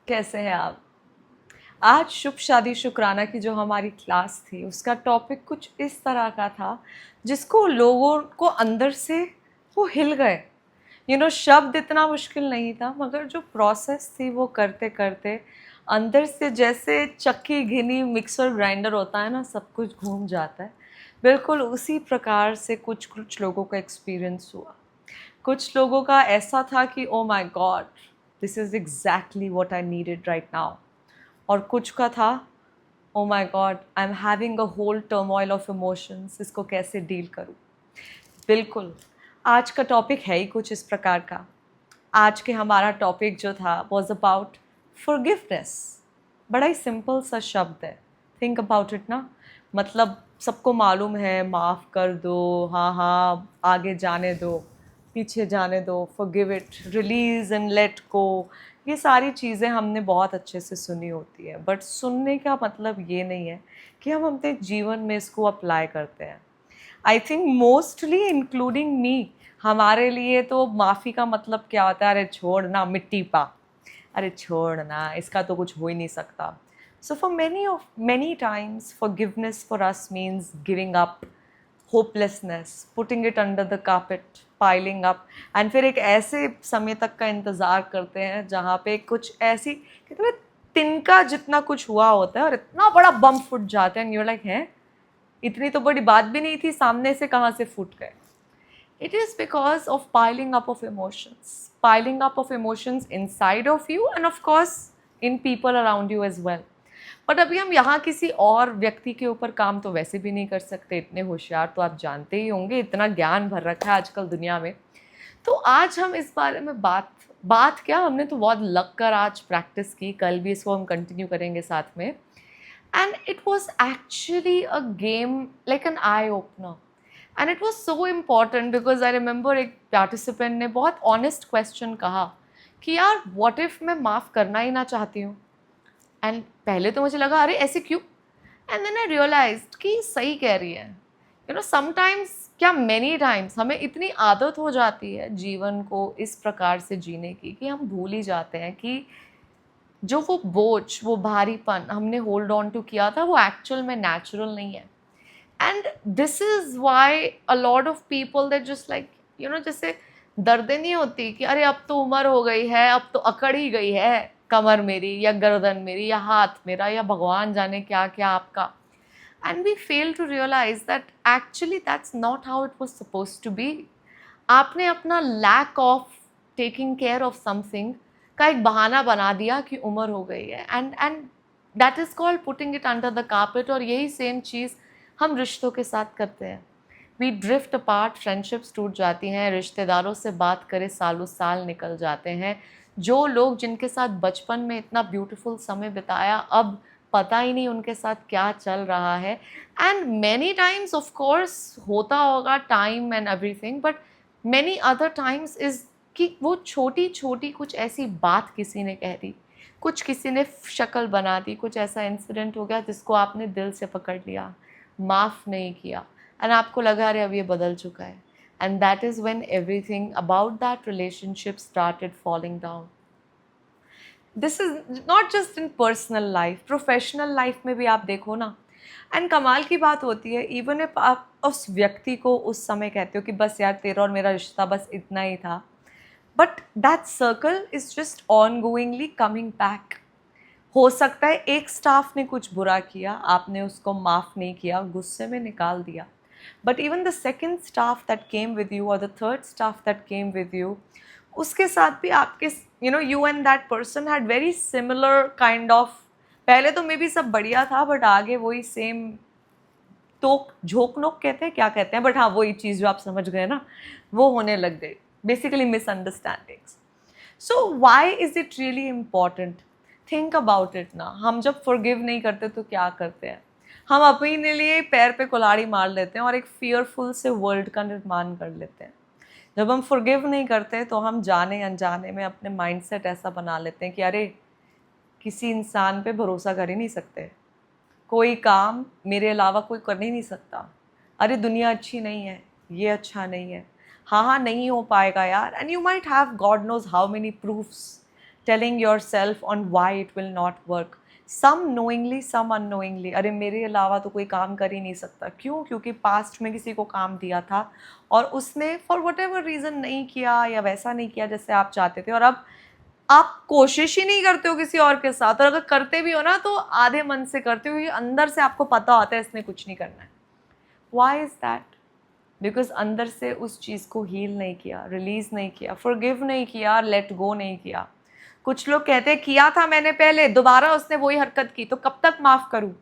कैसे हैं आप? आज शुभ शादी शुक्राना की जो हमारी क्लास थी उसका टॉपिक कुछ इस तरह का था जिसको लोगों को अंदर से वो हिल गए। शब्द इतना मुश्किल नहीं था मगर जो प्रोसेस थी वो करते करते अंदर से जैसे चक्की घिनी मिक्सर ग्राइंडर होता है ना, सब कुछ घूम जाता है। बिल्कुल उसी प्रकार से कुछ कुछ लोगों का एक्सपीरियंस हुआ। कुछ लोगों का ऐसा था कि oh my god, this is exactly what I needed right now. और कुछ का था, oh my god, I am having a whole turmoil of emotions, इसको कैसे डील करूं। बिल्कुल आज का टॉपिक है ही कुछ इस प्रकार का। आज के हमारा टॉपिक जो था वॉज अबाउट फॉरगिवनेस। बड़ा ही सिंपल सा शब्द है, थिंक अबाउट इट ना। मतलब सबको मालूम है माफ़ कर दो, हाँ हाँ आगे जाने दो, पीछे जाने दो, forgive it, release and let go. ये सारी चीज़ें हमने बहुत अच्छे से सुनी होती है, बट सुनने का मतलब ये नहीं है कि हम अपने जीवन में इसको अप्लाई करते हैं। I think mostly including me, हमारे लिए तो माफ़ी का मतलब क्या होता है, अरे छोड़ ना मिट्टी पा, अरे छोड़ ना इसका तो कुछ हो ही नहीं सकता। So for many times forgiveness for us means giving up hopelessness, putting it under the carpet, piling up, and फिर एक ऐसे समय तक का इंतज़ार करते हैं जहाँ पे कुछ ऐसी कहते हैं तिनका जितना कुछ हुआ होता है और इतना बड़ा बम फूट जाता है एंड यू लाइक हैं, इतनी तो बड़ी बात भी नहीं थी, सामने से कहाँ से फूट गए। It is because of piling up of emotions inside of you and of course in people around you as well. But अभी हम यहाँ किसी और व्यक्ति के ऊपर काम तो वैसे भी नहीं कर सकते, इतने होशियार तो आप जानते ही होंगे, इतना ज्ञान भर रखा है आजकल दुनिया में। तो आज हम इस बारे में बात बात क्या, हमने तो बहुत लग कर आज प्रैक्टिस की, कल भी इसको हम कंटिन्यू करेंगे साथ में। And it was actually a game like an eye opener and it was so important because I remember एक पार्टिसिपेंट ने बहुत ऑनेस्ट क्वेश्चन कहा कि यार व्हाट इफ मैं माफ़ करना ही ना चाहती हूँ। एंड पहले तो मुझे लगा अरे ऐसे क्यों, एंड देन आई रियलाइज्ड कि सही कह रही है। समटाइम्स क्या मेनी टाइम्स हमें इतनी आदत हो जाती है जीवन को इस प्रकार से जीने की कि हम भूल ही जाते हैं कि जो वो बोझ, वो भारीपन हमने होल्ड ऑन टू किया था वो एक्चुअल में नेचुरल नहीं है। And this is why a lot of people that just like जैसे दर्द नहीं होती कि अरे अब तो उम्र हो गई है, अब तो अकड़ ही गई है कमर मेरी या गर्दन मेरी या हाथ मेरा या भगवान जाने क्या क्या आपका। And we fail to realise that actually that's not how it was suppose to be. आपने अपना lack of taking care of something का एक बहाना बना दिया कि उम्र हो गई है, and that is called putting it under the carpet. और यही सेम चीज़ हम रिश्तों के साथ करते हैं। वी ड्रिफ्ट अपार्ट, फ्रेंडशिप्स टूट जाती हैं, रिश्तेदारों से बात करे सालों साल निकल जाते हैं। जो लोग जिनके साथ बचपन में इतना ब्यूटीफुल समय बिताया, अब पता ही नहीं उनके साथ क्या चल रहा है। And many times of course होता होगा time and everything, but many other times is कि वो छोटी छोटी कुछ ऐसी बात किसी ने कह दी, कुछ किसी ने शक्ल बना दी, कुछ ऐसा इंसिडेंट हो गया जिसको आपने दिल से पकड़ लिया, माफ़ नहीं किया, एंड आपको लगा अरे अब ये बदल चुका है। And that is when everything about that relationship started falling down. This is not just in personal life, professional life में भी आप देखो ना। एंड कमाल की बात होती है, इवन इफ आप उस व्यक्ति को उस समय कहते हो कि बस यार तेरा और मेरा रिश्ता बस इतना ही था, but that circle is just on goingly coming back. हो सकता है एक स्टाफ ने कुछ बुरा किया, आपने उसको माफ़ नहीं किया, गुस्से में निकाल दिया, but even the second staff that came with you और the third staff that came with you, उसके साथ भी आपके you and that person had very similar kind of, पहले तो मे बी सब बढ़िया था बट आगे वही सेम तो झोंक नोक कहते हैं क्या कहते हैं, बट हाँ वही चीज़ जो आप समझ गए ना, वो होने लग गई, basically misunderstandings. So why is it really important, think about it ना। हम जब फॉरगिव नहीं करते तो क्या करते हैं, हम अपने लिए पैर पे कुल्हाड़ी मार लेते हैं और एक फियरफुल से वर्ल्ड का निर्माण कर लेते हैं। जब हम फॉरगिव नहीं करते तो हम जाने अनजाने में अपने माइंडसेट ऐसा बना लेते हैं कि अरे किसी इंसान पे भरोसा कर ही नहीं सकते, कोई काम मेरे अलावा कोई कर ही नहीं सकता, अरे दुनिया अच्छी नहीं है, ये अच्छा नहीं है, हाँ हाँ नहीं हो पाएगा यार। And you might have god knows how many proofs telling yourself on why it will not work. Some knowingly, some unknowingly. अरे मेरे अलावा तो कोई काम कर ही नहीं सकता. क्यों? क्योंकि पास्ट में किसी को काम दिया था और उसने फॉर वट एवर रीज़न नहीं किया या वैसा नहीं किया जैसे आप चाहते थे, और अब आप कोशिश ही नहीं करते हो किसी और के साथ, और अगर करते भी हो ना तो आधे मन से करते हो, क्योंकि अंदर से आपको पता होता है इसने कुछ नहीं करना है. Y is that? बिकॉज अंदर से उस चीज़ को हील नहीं किया, रिलीज़ नहीं किया, फॉरगिव नहीं किया, लेट गो नहीं किया. कुछ लोग कहते हैं किया था मैंने पहले, दोबारा उसने वही हरकत की तो कब तक माफ़ करूँ.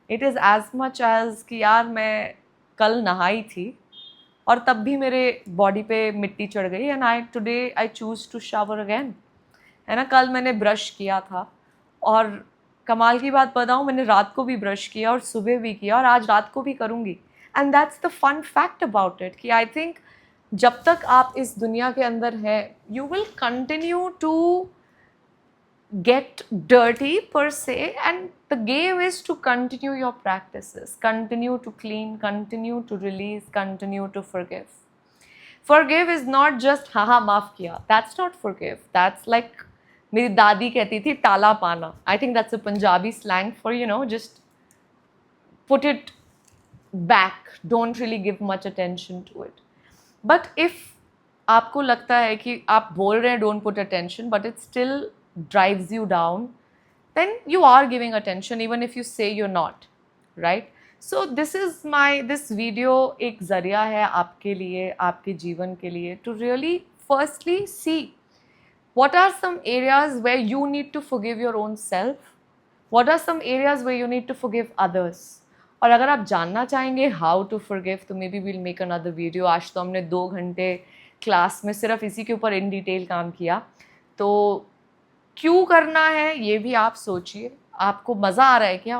It is as much as कि यार मैं कल नहाई थी और तब भी मेरे बॉडी पे मिट्टी चढ़ गई, and I choose to shower again. है ना, कल मैंने ब्रश किया था और कमाल की बात बताऊँ, मैंने रात को भी ब्रश किया और सुबह भी किया और आज रात को भी करूँगी. And that's the fun fact about it कि आई थिंक जब तक आप इस दुनिया के अंदर हैं, you will continue to get dirty per se, and the game is to continue your practices, continue to clean, continue to release, continue to forgive. Forgive is not just haha maaf kiya. That's not forgive. That's like मेरी दादी कहती थी टाला पाना. I think that's a Punjabi slang for, you know, just put it back. Don't really give much attention to it. But if आपको लगता है कि आप बोल रहे हैं don't put attention, but it still drives you down, then you are giving attention even if you say you're not, right? So this video एक ज़रिया है आपके लिए, आपके जीवन के लिए, to really firstly see what are some areas where you need to forgive your own self, what are some areas where you need to forgive others. और अगर आप जानना चाहेंगे how to forgive, तो maybe we'll make another video. आज तो हमने 2 घंटे क्लास में सिर्फ इसी के ऊपर इन डिटेल काम किया, तो क्यों करना है ये भी आप सोचिए. आपको मज़ा आ रहा है क्या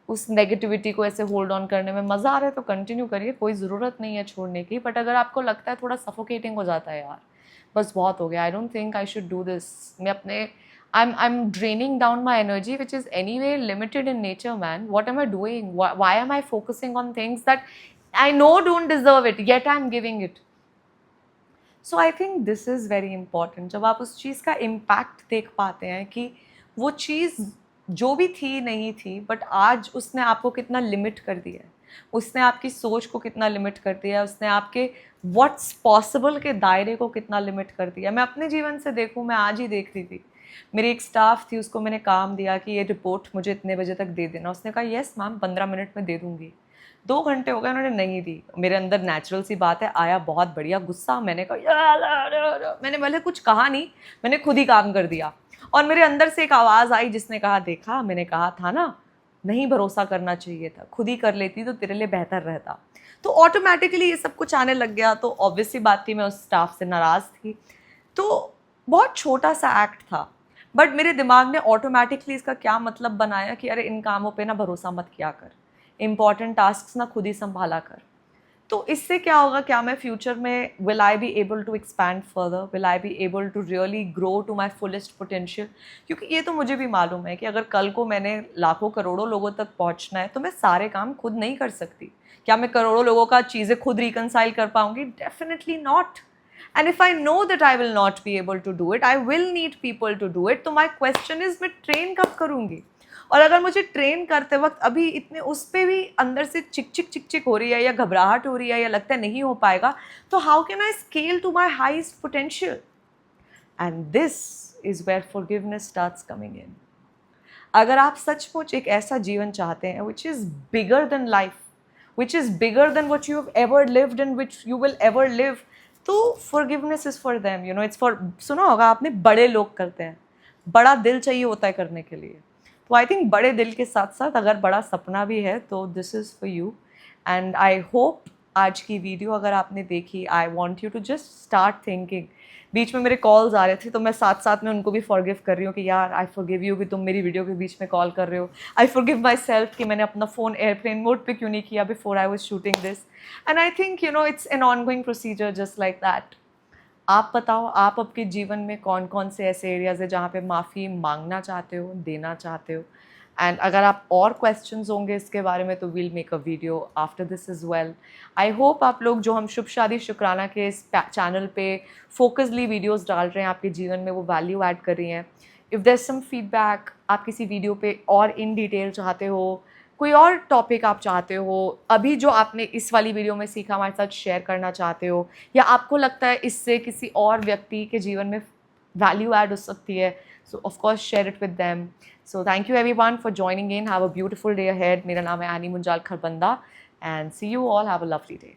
उस नेगेटिविटी को ऐसे होल्ड ऑन करने में? मज़ा आ रहा है तो कंटिन्यू करिए, कोई ज़रूरत नहीं है छोड़ने की. बट अगर आपको लगता है थोड़ा सफोकेटिंग हो जाता है, यार बस बहुत हो गया, I don't think I should do this, मैं अपने I am draining down my energy which is anyway limited in nature, man. What am I doing? Why am I focusing on things that I know don't deserve it, yet I am giving it. So I think this is very important. जब आप उस चीज़ का impact देख पाते हैं कि वो चीज़ जो भी थी नहीं थी, बट आज उसने आपको कितना लिमिट कर दिया है, उसने आपकी सोच को कितना लिमिट कर दिया है, उसने आपके व्हाट्स पॉसिबल के दायरे को कितना लिमिट कर दिया. मैं अपने जीवन से देखूँ, मैं आज ही देख रही थी, मेरी एक स्टाफ थी, उसको मैंने काम दिया कि ये रिपोर्ट मुझे इतने बजे तक दे देना. उसने कहा येस मैम 15 मिनट में दे दूँगी. 2 घंटे हो गए उन्होंने नहीं दी. मेरे अंदर नेचुरल सी बात है, आया बहुत बढ़िया गुस्सा. मैंने कहा मैंने भले कुछ कहा नहीं, मैंने खुद ही काम कर दिया. और मेरे अंदर से एक आवाज़ आई जिसने कहा देखा मैंने कहा था ना, नहीं भरोसा करना चाहिए था, खुद ही कर लेती तो तेरे लिए बेहतर रहता. तो ऑटोमेटिकली ये सब कुछ आने लग गया. तो ऑब्वियसली बात थी, मैं उस स्टाफ से नाराज़ थी. तो बहुत छोटा सा एक्ट था, बट मेरे दिमाग ने ऑटोमेटिकली इसका क्या मतलब बनाया कि अरे इन कामों पे ना भरोसा मत किया कर, इम्पॉर्टेंट टास्क ना खुद ही संभाला कर. तो इससे क्या होगा, क्या मैं फ्यूचर में will I be able to expand further, will I be able to really grow to my fullest potential. क्योंकि ये तो मुझे भी मालूम है कि अगर कल को मैंने लाखों करोड़ों लोगों तक पहुंचना है तो मैं सारे काम खुद नहीं कर सकती. क्या मैं करोड़ों लोगों का चीज़ें खुद रिकनसाइल कर पाऊंगी? Definitely not. And if I know that I will not be able to do it, I will need people to do it. तो my question is मैं ट्रेन कब करूँगी? और अगर मुझे ट्रेन करते वक्त अभी इतने उस पर भी अंदर से चिक चिक हो रही है, या घबराहट हो रही है, या लगता है नहीं हो पाएगा, तो how can I scale to my highest potential? And this is where forgiveness starts coming in. अगर आप सचमुच एक ऐसा जीवन चाहते हैं which is bigger than life, which is bigger than what you have ever lived and which you will ever live, तो forgiveness is for them. You know, it's for, सुना होगा आपने, बड़े लोग करते हैं, बड़ा दिल चाहिए होता है करने के लिए. तो आई थिंक बड़े दिल के साथ साथ अगर बड़ा सपना भी है तो this is for you. And I hope आज की वीडियो अगर आपने देखी, I want you to just start thinking. बीच में मेरे कॉल्स आ रहे थे तो मैं साथ साथ में उनको भी फॉरगिव कर रही हूँ कि यार आई फॉरगिव यू कि तुम मेरी वीडियो के बीच में कॉल कर रहे हो. आई फॉरगिव माई सेल्फ कि मैंने अपना फ़ोन एयरप्लेन मोड पे क्यों नहीं किया before I was shooting this. And I think you know it's an on going procedure just like that. आप बताओ, आप आपके जीवन में कौन कौन से ऐसे एरियाज़ है जहाँ पे माफ़ी मांगना चाहते हो, देना चाहते हो? एंड अगर आप और क्वेश्चंस होंगे इसके बारे में तो we'll make a video after this as well. I hope आप लोग जो हम शुभ शादी शुक्राना के इस चैनल पे फोकसली वीडियोस डाल रहे हैं आपके जीवन में वो वैल्यू ऐड कर रही हैं। इफ़ देयर सम फीडबैक, आप किसी वीडियो पे और इन डिटेल चाहते हो, कोई और टॉपिक आप चाहते हो, अभी जो आपने इस वाली वीडियो में सीखा हमारे साथ शेयर करना चाहते हो, या आपको लगता है इससे किसी और व्यक्ति के जीवन में वैल्यू ऐड हो सकती है, so of course share it with them. So thank you everyone for joining in. Have a beautiful day ahead. मेरा नाम है any Munjal Kharbanda, and see you all. Have a lovely day.